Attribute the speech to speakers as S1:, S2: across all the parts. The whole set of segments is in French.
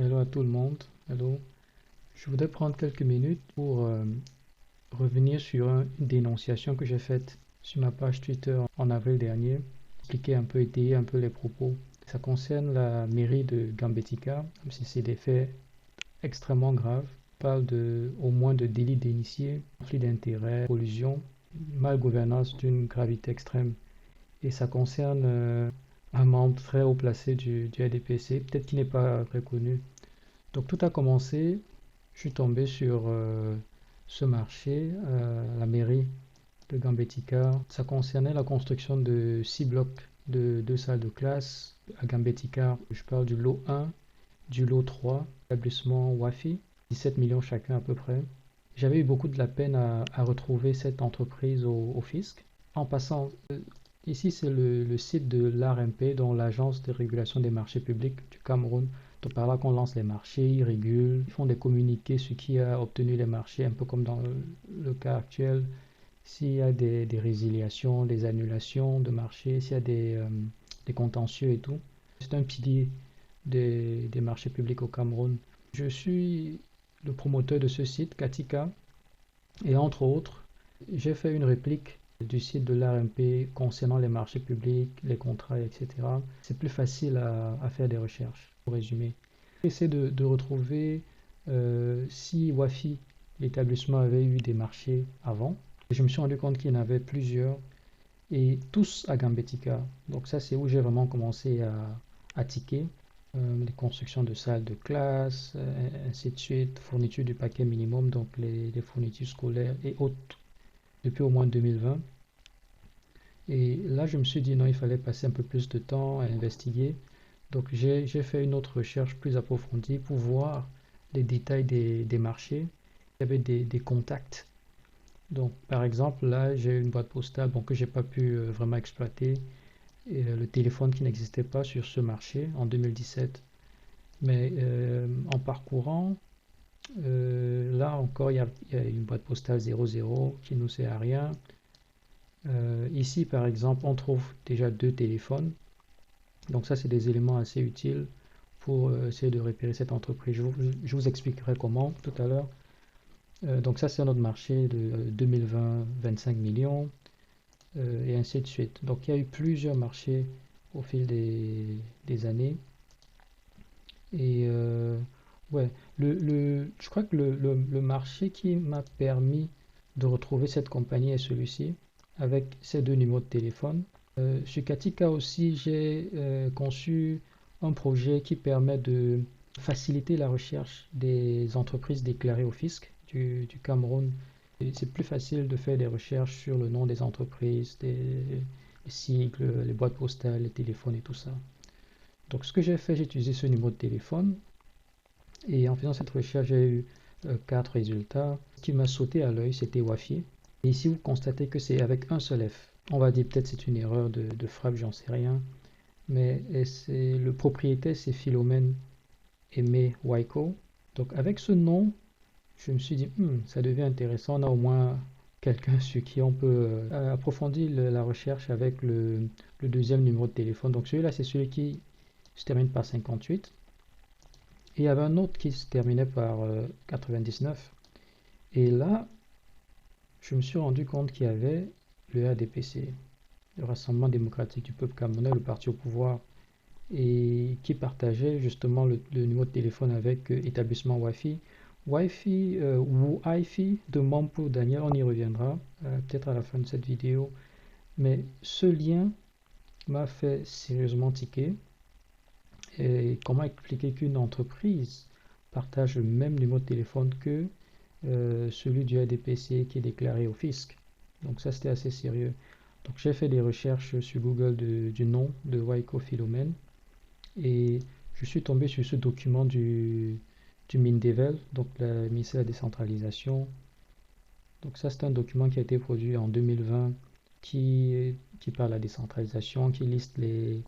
S1: Hello à tout le monde. Hello. Je voudrais prendre quelques minutes pour revenir sur une dénonciation que j'ai faite sur ma page Twitter en avril dernier, expliquer un peu, étayer un peu les propos. Ça concerne la mairie de Gambetika, même si c'est des faits extrêmement graves. On parle au moins de délit d'initié, conflit d'intérêts, collusion, malgouvernance d'une gravité extrême. Et ça concerne un membre très haut placé du RDPC, peut-être qu'il n'est pas reconnu. Donc tout a commencé, je suis tombé sur ce marché, la mairie de Gambetika. Ça concernait la construction de 6 blocs de 2 salles de classe à Gambetika. Je parle du lot 1, du lot 3, établissement Wafi, 17 millions chacun à peu près. J'avais eu beaucoup de la peine à retrouver cette entreprise au fisc. En passant, ici c'est le site de l'ARMP, dont l'Agence de régulation des marchés publics du Cameroun. Donc par là qu'on lance les marchés, ils régulent, ils font des communiqués sur qui a obtenu les marchés, un peu comme dans le cas actuel. S'il y a des résiliations, des annulations de marchés, s'il y a des contentieux et tout. C'est un pilier des marchés publics au Cameroun. Je suis le promoteur de ce site, Katika, et entre autres, j'ai fait une réplique du site de l'ARMP concernant les marchés publics, les contrats, etc. C'est plus facile à faire des recherches, pour résumer. J'essaie de retrouver si Wafi, l'établissement, avait eu des marchés avant. Et je me suis rendu compte qu'il y en avait plusieurs, et tous à Gambetika. Donc ça, c'est où j'ai vraiment commencé à tiquer. Les constructions de salles de classe, ainsi de suite, fourniture du paquet minimum, donc les fournitures scolaires et autres, depuis au moins 2020. Et là, je me suis dit non, il fallait passer un peu plus de temps à investiguer. Donc j'ai fait une autre recherche plus approfondie pour voir les détails des marchés. Il y avait des contacts. Donc par exemple, là, j'ai une boîte postale bon, que j'ai pas pu vraiment exploiter. Et le téléphone qui n'existait pas sur ce marché en 2017. Mais en parcourant, là encore, il y a une boîte postale 00 qui ne nous sert à rien. Ici, par exemple, on trouve déjà 2 téléphones. Donc ça, c'est des éléments assez utiles pour essayer de repérer cette entreprise. Je vous expliquerai comment tout à l'heure. Donc ça, c'est notre marché de 2020, 25 millions, et ainsi de suite. Donc il y a eu plusieurs marchés au fil des années. Et ouais, je crois que le marché qui m'a permis de retrouver cette compagnie est celui-ci, avec ces 2 numéros de téléphone. Sur Katika aussi, j'ai conçu un projet qui permet de faciliter la recherche des entreprises déclarées au fisc du Cameroun. C'est plus facile de faire des recherches sur le nom des entreprises, les sigles, les boîtes postales, les téléphones et tout ça. Donc ce que j'ai fait, j'ai utilisé ce numéro de téléphone et en faisant cette recherche, j'ai eu 4 résultats. Ce qui m'a sauté à l'œil, c'était Wafi. Et ici, vous constatez que c'est avec un seul F. On va dire peut-être c'est une erreur de frappe, j'en sais rien. Mais le propriétaire, c'est Philomène Aimé Waiko. Donc avec ce nom, je me suis dit, ça devient intéressant. On a au moins quelqu'un sur qui on peut approfondir la recherche avec le 2e numéro de téléphone. Donc celui-là, c'est celui qui se termine par 58. Et il y avait un autre qui se terminait par 99. Et là, je me suis rendu compte qu'il y avait le RDPC, le Rassemblement démocratique du peuple camerounais, le parti au pouvoir, et qui partageait justement le numéro de téléphone avec établissement Wi-Fi. Wi-Fi ou Wi-Fi de membre pour Daniel, on y reviendra peut-être à la fin de cette vidéo. Mais ce lien m'a fait sérieusement tiquer. Et comment expliquer qu'une entreprise partage le même numéro de téléphone que celui du ADPC qui est déclaré au fisc? Donc ça, c'était assez sérieux. Donc j'ai fait des recherches sur Google du nom de Waiko Philomène et je suis tombé sur ce document du MINDEVEL, donc le ministère de la décentralisation. Donc ça, c'est un document qui a été produit en 2020 qui parle de la décentralisation, qui liste les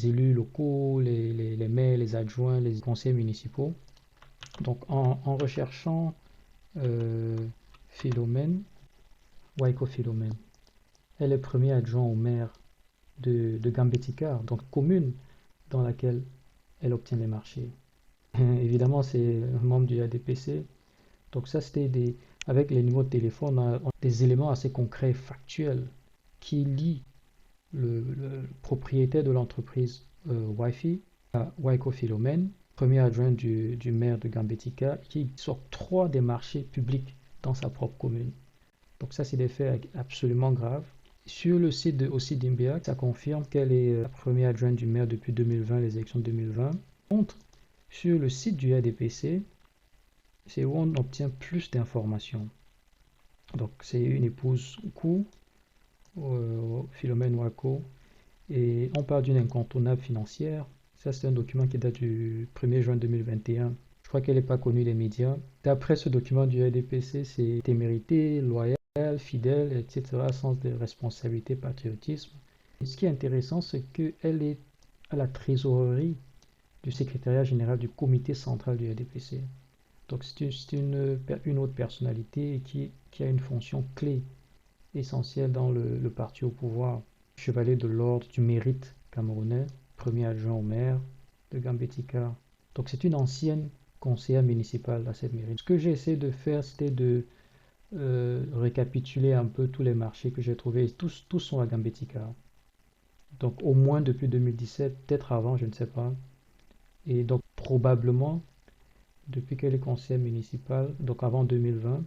S1: élus locaux, les maires, les adjoints, les conseils municipaux. Donc en recherchant Philomène, Waiko Philomène, elle est premier adjoint au maire de Gambetika, donc commune dans laquelle elle obtient les marchés. Évidemment, c'est un membre du ADPC. Donc ça, avec les numéros de téléphone, on a des éléments assez concrets, factuels, qui lient le propriétaire de l'entreprise Wi-Fi à Waiko Philomène, premier adjoint du maire de Gambetika, qui s'octroie des marchés publics dans sa propre commune. Donc ça, c'est des faits absolument graves. Sur le site aussi d'Imbea, ça confirme qu'elle est la première adjointe du maire depuis 2020, les élections de 2020. Contre, sur le site du ADPC, c'est où on obtient plus d'informations. Donc c'est une épouse Kou, Philomène Wako, et on parle d'une incontournable financière. Ça, c'est un document qui date du 1er juin 2021. Je crois qu'elle n'est pas connue des médias. D'après ce document du ADPC, c'est témérité, loyale, fidèle, etc., sens de responsabilité, patriotisme. Et ce qui est intéressant, c'est qu'elle est à la trésorerie du secrétariat général du comité central du ADPC. Donc c'est une autre personnalité qui a une fonction clé, essentielle dans le parti au pouvoir. Chevalier de l'ordre du mérite camerounais, premier adjoint au maire de Gambetika. Donc c'est une ancienne conseillère municipale à cette mairie. Ce que j'ai essayé de faire, c'était de récapituler un peu tous les marchés que j'ai trouvés. Tous sont à Gambetika. Donc au moins depuis 2017, peut-être avant, je ne sais pas. Et donc probablement, depuis qu'elle est conseillère municipale, donc avant 2020,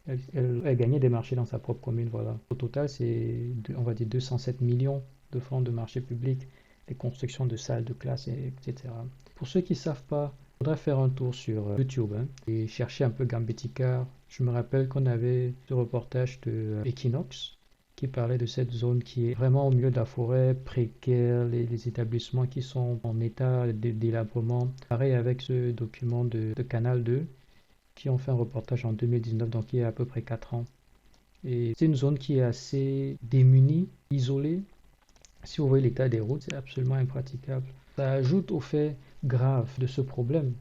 S1: elle gagnait des marchés dans sa propre commune. Voilà. Au total, c'est, on va dire, 207 millions de francs de marché public, des constructions de salles de classe, etc. Pour ceux qui ne savent pas, il faudrait faire un tour sur YouTube et chercher un peu Gambetika. Je me rappelle qu'on avait ce reportage de Equinox qui parlait de cette zone qui est vraiment au milieu de la forêt, précaire, les établissements qui sont en état de délabrement. Pareil avec ce document de Canal 2 qui ont fait un reportage en 2019, donc il y a à peu près 4 ans. Et c'est une zone qui est assez démunie, isolée. Si vous voyez l'état des routes, c'est absolument impraticable. Ça ajoute au fait grave de ce problème.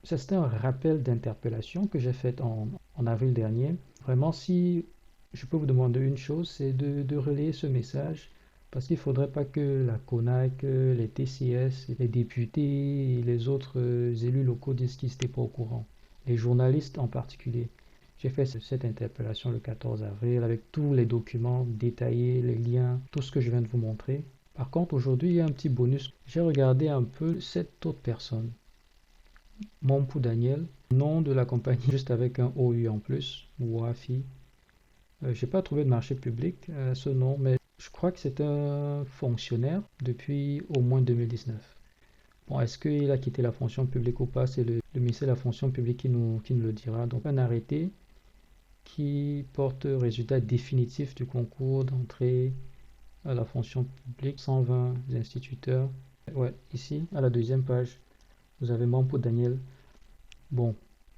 S1: Ça, c'était un rappel d'interpellation que j'ai fait en avril dernier. Vraiment, si je peux vous demander une chose, c'est de relayer ce message, parce qu'il ne faudrait pas que la CONAC, les TCS, les députés et les autres élus locaux disent qu'ils n'étaient pas au courant. Les journalistes en particulier. J'ai fait cette interpellation le 14 avril avec tous les documents détaillés, les liens, tout ce que je viens de vous montrer. Par contre, aujourd'hui, il y a un petit bonus. J'ai regardé un peu 7 autres personnes. Mompou Daniel, nom de la compagnie juste avec un OU en plus, Wafi. J'ai pas trouvé de marché public ce nom, mais je crois que c'est un fonctionnaire depuis au moins 2019. Bon, est-ce qu'il a quitté la fonction publique ou pas? C'est le ministère de la fonction publique qui nous le dira. Donc un arrêté qui porte résultat définitif du concours d'entrée à la fonction publique, 120 instituteurs. Ouais, ici, à la deuxième page, vous avez Mompou Daniel. Bon,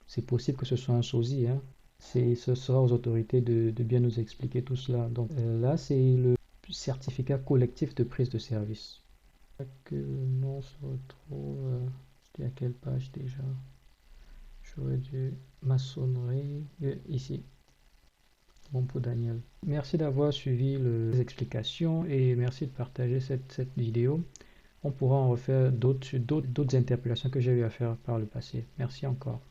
S1: c'est possible que ce soit un sosie, hein. Ce sera aux autorités de bien nous expliquer tout cela. Donc là, c'est le certificat collectif de prise de service. Que le nom se retrouve. C'était à quelle page déjà? J'aurais dû. Maçonnerie. Ici. Bon pour Daniel. Merci d'avoir suivi les explications et merci de partager cette vidéo. On pourra en refaire d'autres interpellations que j'ai eu à faire par le passé. Merci encore.